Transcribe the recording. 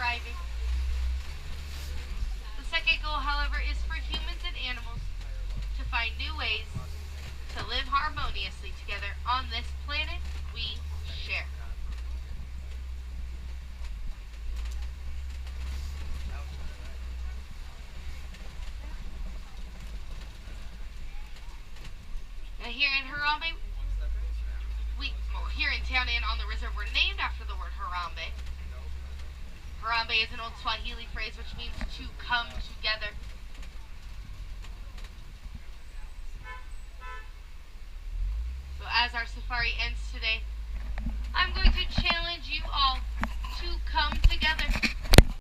thriving. The second goal, however, is for humans and animals to find new ways to live harmoniously together on this planet we share. Now here in Harambe, here in town and on the reserve, we're named after the word Harambe. Harambe is an old Swahili phrase which means to come together. So as our safari ends today, I'm going to challenge you all to come together.